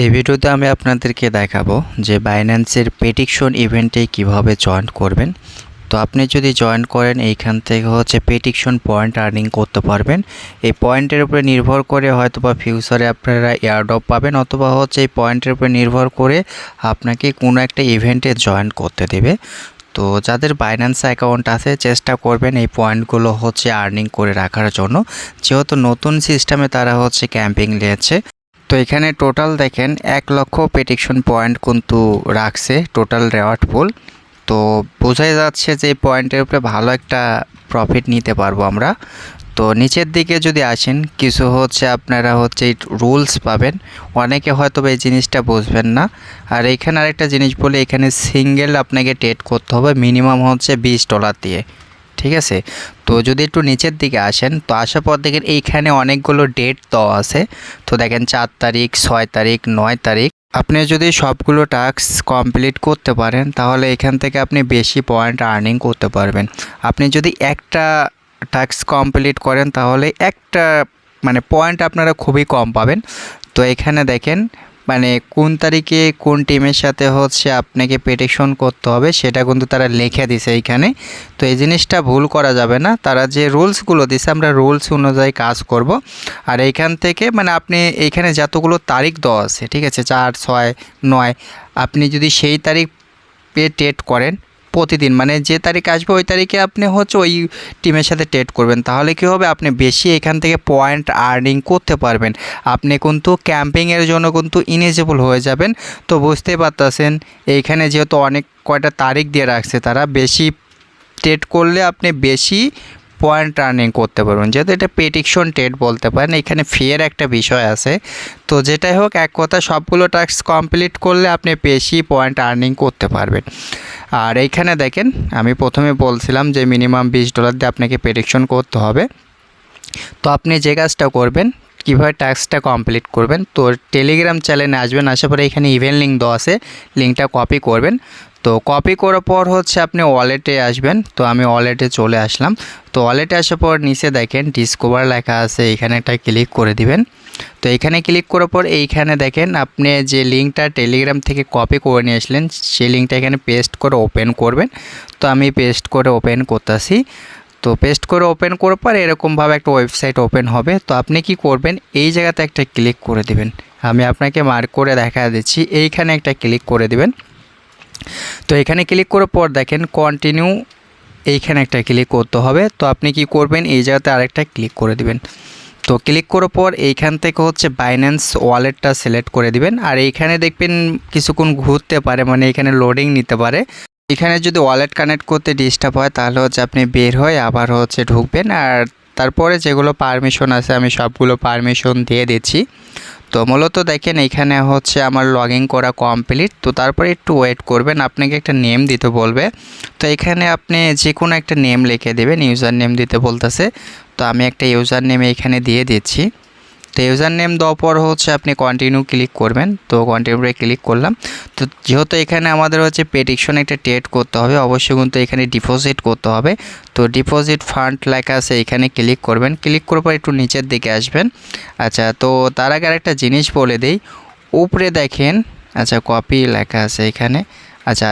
এই ভিডিওতে আমি আপনাদেরকে দেখাবো যে বাইন্যান্সের প্রেডিকশন ইভেন্টে কিভাবে জয়েন করবেন। তো আপনি যদি জয়েন করেন এইখান থেকে প্রেডিকশন পয়েন্ট আর্নিং করতে পারবেন। এই পয়েন্টের উপরে নির্ভর করে হয়তোবা ফিউচারে আপনারা এয়ারড্রপ পাবেন, অথবা এই পয়েন্টের উপরে নির্ভর করে আপনাকে কোনো একটা ইভেন্টে জয়েন করতে দেবে। তো যাদের বাইন্যান্স অ্যাকাউন্ট আছে চেষ্টা করবেন এই পয়েন্টগুলো আর্নিং করে রাখার জন্য, যেহেতু নতুন সিস্টেমে তারা ক্যাম্পিং নিয়েছে। তো এখানে টোটাল দেখেন 1 লক্ষ প্রেডিকশন পয়েন্ট কিন্তু রাখছে টোটাল রেওয়ার্ড পুল। তো বোঝাই যাচ্ছে যে এই পয়েন্টের উপরে ভালো একটা প্রফিট নিতে পারবো আমরা। তো নিচের দিকে যদি আসেন কিছু আপনারা রুলস পাবেন, অনেকে হয়তো এই জিনিসটা বুঝবেন না। আর এইখানে আরেকটা জিনিস বলে, এখানে সিঙ্গেল আপনাকে ট্রেড করতে হবে মিনিমাম $20 দিয়ে, ঠিক আছে। তো যদি একটু নিচের দিকে আসেন, তো আসার পর দেখেন এইখানে অনেকগুলো ডেট দেওয়া আছে। তো দেখেন 4 তারিখ, 6 তারিখ, 9 তারিখ। আপনি যদি সবগুলো টাস্ক কমপ্লিট করতে পারেন তাহলে এখান থেকে আপনি বেশি পয়েন্ট আর্নিং করতে পারবেন। আপনি যদি একটা টাস্ক কমপ্লিট করেন তাহলে একটা পয়েন্ট আপনারা খুবই কম পাবেন। তো এখানে দেখেন কোন তারিখে কোন টিমের সাথে আপনাকে প্রেডিকশন করতে হবে সেটা কিন্তু তারা লিখে দিছে এইখানে। তো এই জিনিসটা ভুল করা যাবে না, তারা যে রুলসগুলো দিছে আমরা রুলস অনুযায়ী কাজ করব। আর এইখান থেকে আপনি এইখানে যতগুলো তারিখ দেওয়া আছে, ঠিক আছে, 4, 6, 9, আপনি যদি সেই তারিখ ট্রেড করেন প্রতিদিন, যে তারিখ আসবে ওই তারিখে আপনি ওই টিমের সাথে ট্রেড করবেন, তাহলে কী হবে, আপনি বেশি এখান থেকে পয়েন্ট আর্নিং করতে পারবেন। আপনি কিন্তু ক্যাম্পিংয়ের জন্য কিন্তু ইলিজিবল হয়ে যাবেন। তো বুঝতেই পারতেছেন এইখানে যেহেতু অনেক কয়টা তারিখ দিয়ে রাখছে, তারা বেশি ট্রেড করলে আপনি বেশি পয়েন্ট আর্নিং করতে পারবেন, যেহেতু এটা প্রেডিকশন ট্রেড বলতে পারেন। এখানে ফিয়ের একটা বিষয় আছে। তো যেটাই হোক, এক কথা সবগুলো টাস্ক কমপ্লিট করলে আপনি বেশি পয়েন্ট আর্নিং করতে পারবেন। আর এইখানে দেখেন আমি প্রথমে বলছিলাম যে মিনিমাম $20 দিয়ে আপনাকে প্রেডিকশন করতে হবে। তো আপনি যে কাজটা করবেন, কীভাবে টাস্কটা কমপ্লিট করবেন, তো টেলিগ্রাম চ্যানেলে আসবেন, আসার পরে এখানে ইভেন্ট লিঙ্ক দেওয়া আছে, লিঙ্কটা কপি করবেন। তো কপি করার পর আপনি ওয়ালেটে আসবেন। তো আমি ওয়ালেটে চলে আসলাম। তো ওয়ালেটে আসার পর নিচে দেখেন ডিসকভার লেখা আছে, এইখানে একটা ক্লিক করে দিবেন। তো এইখানে ক্লিক করার পর এইখানে দেখেন আপনি যে লিঙ্কটা টেলিগ্রাম থেকে কপি করে নিয়ে আসলেন সেই লিঙ্কটা এখানে পেস্ট করে ওপেন করবেন। তো আমি পেস্ট করে ওপেন করতেছি। তো পেস্ট করে ওপেন করার পর এরকমভাবে একটা ওয়েবসাইট ওপেন হবে। তো আপনি কি করবেন, এই জায়গাতে একটা ক্লিক করে দিবেন। আমি আপনাকে মার্ক করে দেখা দিচ্ছি, এইখানে একটা ক্লিক করে দিবেন। তো এখানে ক্লিক করার পর দেখেন কন্টিনিউ, এইখানে একটা ক্লিক করতে হবে। তো আপনি কি করবেন, এই জায়গাতে আরেকটা ক্লিক করে দিবেন। তো ক্লিক করার পর এইখান থেকে বাইন্যান্স ওয়ালেটটা সিলেক্ট করে দিবেন। আর এইখানে দেখবেন কিছুক্ষণ ঘুরতে পারে, এখানে লোডিং নিতে পারে। এখানে যদি ওয়ালেট কানেক্ট করতে ডিস্টার্ব হয় তাহলে আপনি বের হয়ে আবার ঢুকবেন। আর তারপরে যেগুলো পারমিশন আছে আমি সবগুলো পারমিশন দিয়ে দিচ্ছি। তো মূলত দেখেন এইখানে আমার লগ ইন করা কমপ্লিট। তো তারপরে একটু ওয়েট করবেন, আপনাকে একটা নেম দিতে বলবে। তো এখানে আপনি যে কোনো একটা নেম লিখে দেবেন, ইউজার নেম দিতে বলতেছে। তো আমি একটা ইউজার নেম এখানে দিয়ে দিচ্ছি। তো ইউজার নেম দেওয়ার পর আপনি কন্টিনিউ ক্লিক করবেন। তো কন্টিনিউতে ক্লিক করলাম। তো যেহেতু এখানে আমাদের প্রেডিকশন একটা ট্রেড করতে হবে, অবশ্যই কিন্তু এখানে ডিপোজিট করতে হবে। তো ডিপোজিট ফান্ড লেখা আছে, এখানে ক্লিক করবেন। ক্লিক করার পর একটু নিচের দিকে আসবেন। আচ্ছা, তো তার আগে আরেকটা জিনিস বলে দেই, উপরে দেখেন কপি লেখা আছে এখানে। আচ্ছা,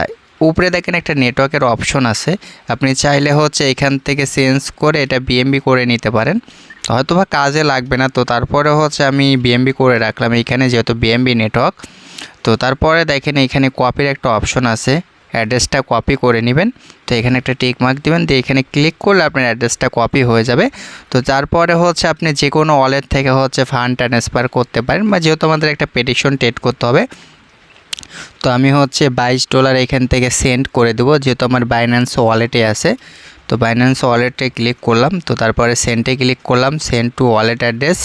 উপরে দেখেন একটা নেটওয়ার্কের অপশন আছে, আপনি চাইলে এখান থেকে চেঞ্জ করে এটা বিএমবি করে নিতে পারেন, হয়তোবা কাজে লাগবে না। তো তারপরে আমি বিএমবি করে রাখলাম এইখানে, যেহেতু বিএমবি নেটওয়ার্ক। তো তারপরে দেখেন এখানে কপির একটা অপশন আছে, অ্যাড্রেসটা কপি করে নেবেন। তো এখানে একটা টিক মার্ক দিবেন, দিয়ে এখানে ক্লিক করলে আপনার অ্যাড্রেসটা কপি হয়ে যাবে। তো তারপরে আপনি যে কোনো ওয়ালেট থেকে ফান্ড ট্রান্সফার করতে পারেন, যেহেতু আমাদের একটা প্রেডিকশন ট্রেড করতে হবে। তো আমি $22 এখান থেকে সেন্ড করে দেবো, যেহেতু আমার বাইন্যান্স ওয়ালেটে আছে। তো বাইন্যান্স ওয়ালেটে ক্লিক করলাম। তো তারপরে সেন্টে ক্লিক করলাম, সেন্ড টু ওয়ালেট অ্যাড্রেস।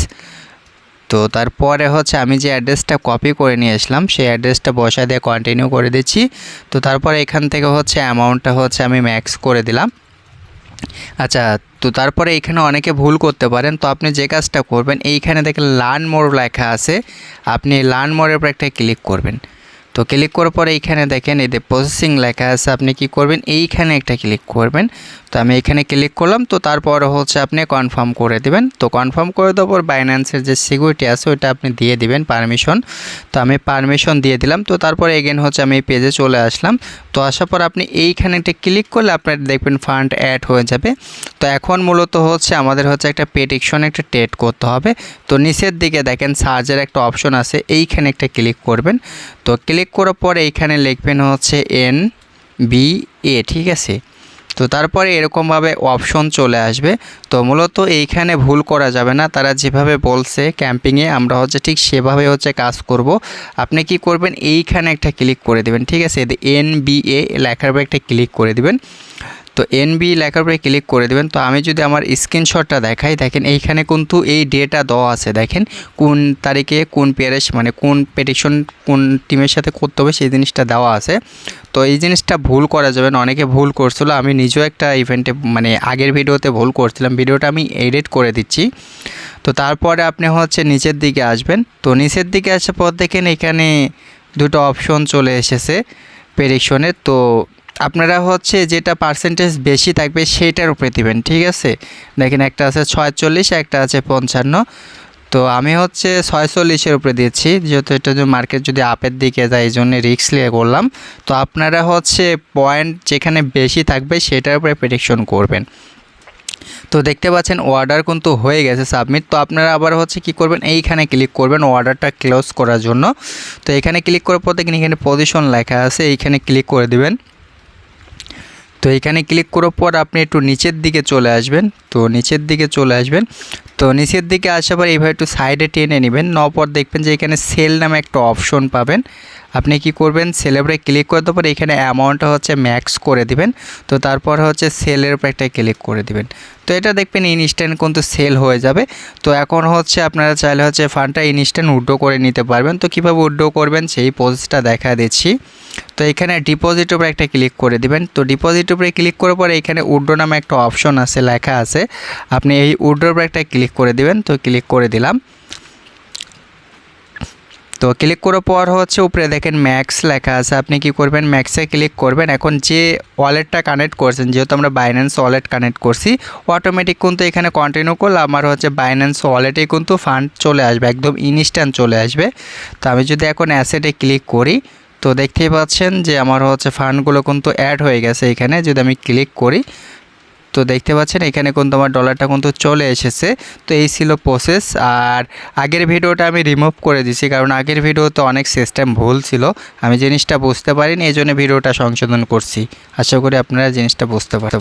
তো তারপরে আমি যে অ্যাড্রেসটা কপি করে নিয়ে আসলাম সেই অ্যাড্রেসটা বসা দিয়ে কন্টিনিউ করে দিচ্ছি। তো তারপরে এখান থেকে অ্যামাউন্টটা আমি ম্যাক্স করে দিলাম। আচ্ছা, তো তারপরে এখানে অনেকে ভুল করতে পারেন। তো আপনি যে কাজটা করবেন, এইখানে দেখেন লার্ন মোর লেখা আছে, আপনি লার্ন মোরের উপর একটা ক্লিক করবেন। তো তো ক্লিক করার পরে এইখানে দেখেন এই যে প্রসেসিং লেখা আছে, আপনি কি করবেন এইখানে একটা ক্লিক করবেন। তো আমি এখানে ক্লিক করলাম। তো তারপর হচ্ছে আপনি কনফার্ম করে দিবেন। তো কনফার্ম করে দেওয়ার পর বাইন্যান্সের যে সিকিউরিটি আছে ওইটা আপনি দিয়ে দিবেন পারমিশন। তো আমি পারমিশন দিয়ে দিলাম। তো তারপরে এগেন হচ্ছে আমি এই পেজে চলে আসলাম। তো আসার পর আপনি এইখানে একটা ক্লিক করলে আপনার দেখবেন ফান্ড অ্যাড হয়ে যাবে। তো এখন মূলত হচ্ছে আমাদের হচ্ছে একটা প্রেডিকশন একটা ট্রেড করতে হবে। তো নিচের দিকে দেখেন সার্চের একটা অপশন আছে, এইখানে একটা ক্লিক করবেন। তো ক্লিক করার পরে এইখানে লিখবেন হচ্ছে NBA, ঠিক আছে। তো তারপরে এরকমভাবে অপশন চলে আসবে। তো মূলত এইখানে ভুল করা যাবে না, তারা যেভাবে বলছে ক্যাম্পিংয়ে আমরা হচ্ছে ঠিক সেভাবে হচ্ছে কাজ করব। আপনি কি করবেন এইখানে একটা ক্লিক করে দেবেন, ঠিক আছে। NBA লেখার উপরে একটা ক্লিক করে দিবেন। তো NB লেখার উপরে ক্লিক করে দেবেন। তো আমি যদি আমার স্ক্রিনশটটা দেখাই, দেখেন এইখানে কিন্তু এই ডেটা দেওয়া আছে, দেখেন কোন তারিখে কোন পেয়ারের মানে কোন প্রেডিকশন কোন টিমের সাথে করতে হবে সেই জিনিসটা দেওয়া আছে। তো এই জিনিসটা ভুল করা যাবে না, অনেকে ভুল করছিল, আমি নিজেও একটা ইভেন্টে মানে আগের ভিডিওতে ভুল করছিলাম, ভিডিওটা আমি এডিট করে দিচ্ছি। তো তারপরে আপনি হচ্ছে নিচের দিকে আসবেন। তো নিচের দিকে আসার পর দেখেন এখানে দুটো অপশন চলে এসেছে প্রেডিকশনের। তো আপনারা হচ্ছে যেটা পার্সেন্টেজ বেশি থাকবে সেইটার উপরে দিবেন, ঠিক আছে। দেখেন একটা আছে 46, একটা আছে 55। তো আমি হচ্ছে 46-এর উপরে দিয়েছি, যেহেতু এটা যদি মার্কেট যদি আপের দিকে যায় এই জন্য রিস্ক নিয়ে করলাম। তো আপনারা হচ্ছে পয়েন্ট যেখানে বেশি থাকবে সেটার উপরে প্রেডিকশন করবেন। তো দেখতে পাচ্ছেন অর্ডার কিন্তু হয়ে গেছে সাবমিট। তো আপনারা আবার হচ্ছে কি করবেন, এইখানে ক্লিক করবেন অর্ডারটা ক্লোজ করার জন্য। তো এখানে ক্লিক করার পর দেখেন এখানে পজিশন লেখা আছে, এইখানে ক্লিক করে দিবেন। তো এইখানে ক্লিক করার পর আপনি একটু নিচের দিকে চলে আসবেন। তো নিচের দিকে চলে আসবেন। তো নিচের দিকে আসার পর এইভাবে একটু সাইডে টেনে নেবেন, নেওয়ার পর দেখবেন যে এখানে সেল নামে একটা অপশন পাবেন। আপনি কি করবেন, সেলের উপরে ক্লিক করে দেওয়ার পর এখানে অ্যামাউন্টটা হচ্ছে ম্যাক্স করে দিবেন। তো তারপর হচ্ছে সেলের উপরে একটা ক্লিক করে দিবেন। তো এটা দেখবেন ইনস্ট্যান্ট কিন্তু সেল হয়ে যাবে। তো এখন হচ্ছে আপনারা চাইলে হচ্ছে ফান্ডটা ইনস্ট্যান্ট উইথড্র করে নিতে পারবেন। তো কীভাবে উইথড্র করবেন সেই প্রসেসটা দেখা দিচ্ছি। তো এখানে ডিপোজিট উপরে একটা ক্লিক করে দিবেন। তো ডিপোজিট উপরে ক্লিক করার পরে এখানে উইথড্র নামে একটা অপশন আছে লেখা আছে, আপনি এই উইথড্র উপরে একটা ক্লিক করে দিবেন। তো ক্লিক করে দিলাম। তো ক্লিক করার পর হচ্ছে উপরে দেখেন ম্যাক্স লেখা আছে, আপনি কি করবেন ম্যাক্সে ক্লিক করবেন। এখন যে ওয়ালেটটা কানেক্ট করছেন, যেহেতু আমরা বাইন্যান্স ওয়ালেট কানেক্ট করছি, অটোমেটিক কিন্তু এখানে কন্টিনিউ করলে আমার হচ্ছে বাইন্যান্স ওয়ালেটে কিন্তু ফান্ড চলে আসবে, একদম ইনস্ট্যান্ট চলে আসবে। তো আমি যদি এখন অ্যাসেটে ক্লিক করি, তো দেখতেই পাচ্ছেন যে আমার হচ্ছে ফান্ডগুলো কিন্তু অ্যাড হয়ে গেছে এখানে। যদি আমি ক্লিক করি তো দেখতে পাচ্ছেন এখানে কিন্তু আমার ডলারটা কিন্তু চলে এসেছে। তো এই ছিল প্রসেস। আর আগের ভিডিওটা আমি রিমুভ করে দিয়েছি, কারণ আগের ভিডিওতে অনেক সিস্টেম ভুল ছিল, আমি জিনিসটা বুঝতে পারিনি, এই জন্য ভিডিওটা সংশোধন করছি। আশা করি আপনারা জিনিসটা বুঝতে পারেন।